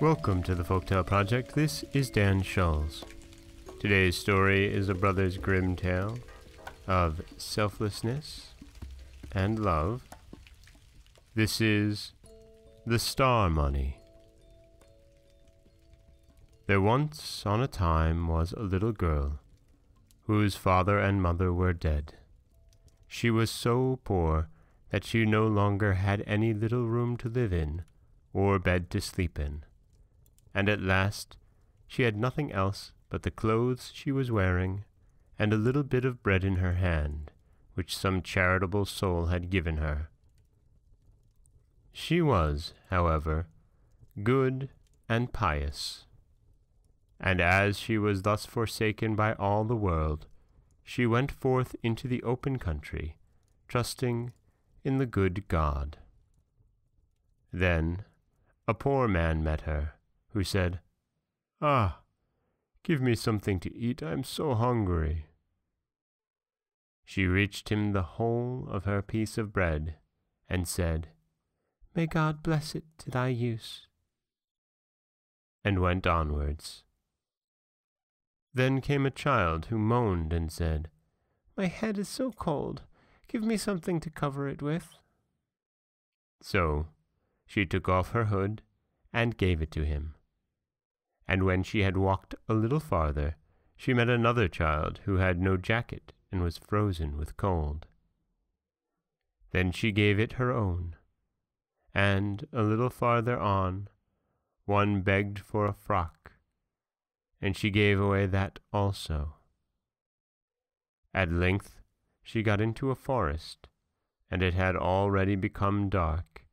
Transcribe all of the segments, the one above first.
Welcome to the Folktale Project. This is Dan Schulz. Today's story is a Brothers Grimm tale of selflessness and love. This is The Star Money. There once on a time was a little girl whose father and mother were dead. She was so poor that she no longer had any little room to live in or bed to sleep in, and at last she had nothing else but the clothes she was wearing and a little bit of bread in her hand, which some charitable soul had given her. She was, however, good and pious, and as she was thus forsaken by all the world, she went forth into the open country, trusting in the good God. Then a poor man met her, who said, "Ah, give me something to eat, I am so hungry." She reached him the whole of her piece of bread, and said, "May God bless it to thy use," and went onwards. Then came a child who moaned and said, "My head is so cold, give me something to cover it with." So she took off her hood and gave it to him. And when she had walked a little farther, she met another child who had no jacket and was frozen with cold. Then she gave it her own, and a little farther on, one begged for a frock, and she gave away that also. At length she got into a forest, and it had already become dark,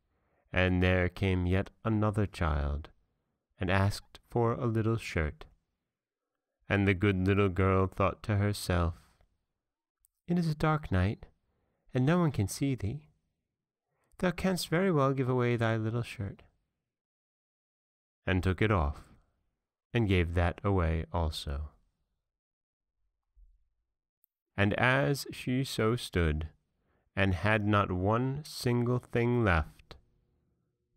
and there came yet another child, and asked for a little shirt. And the good little girl thought to herself, "It is a dark night, and no one can see thee. Thou canst very well give away thy little shirt," and took it off, and gave that away also. And as she so stood, and had not one single thing left,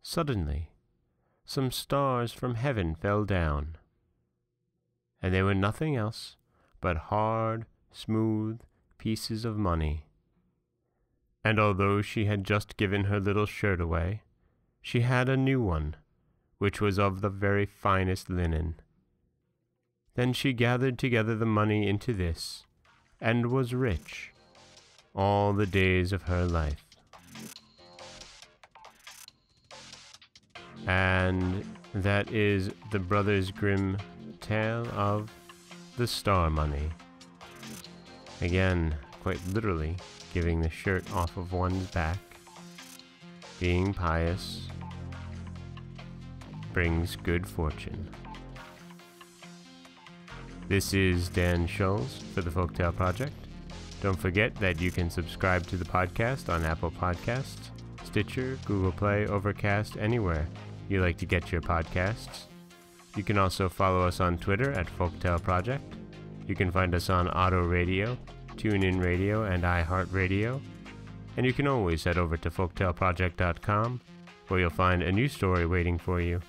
suddenly some stars from heaven fell down, and they were nothing else but hard, smooth pieces of money. And although she had just given her little shirt away, she had a new one, which was of the very finest linen. Then she gathered together the money into this, and was rich all the days of her life. And that is the Brothers Grimm tale of The Star Money. Again, quite literally, giving the shirt off of one's back. Being pious brings good fortune. This is Dan Schulz for the Folktale Project. Don't forget that you can subscribe to the podcast on Apple Podcasts, Stitcher, Google Play, Overcast, anywhere you like to get your podcasts. You can also follow us on Twitter at Folktale Project. You can find us on Auto Radio, TuneIn Radio, and iHeartRadio. And you can always head over to folktaleproject.com, where you'll find a new story waiting for you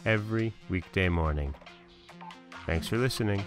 every weekday morning. Thanks for listening.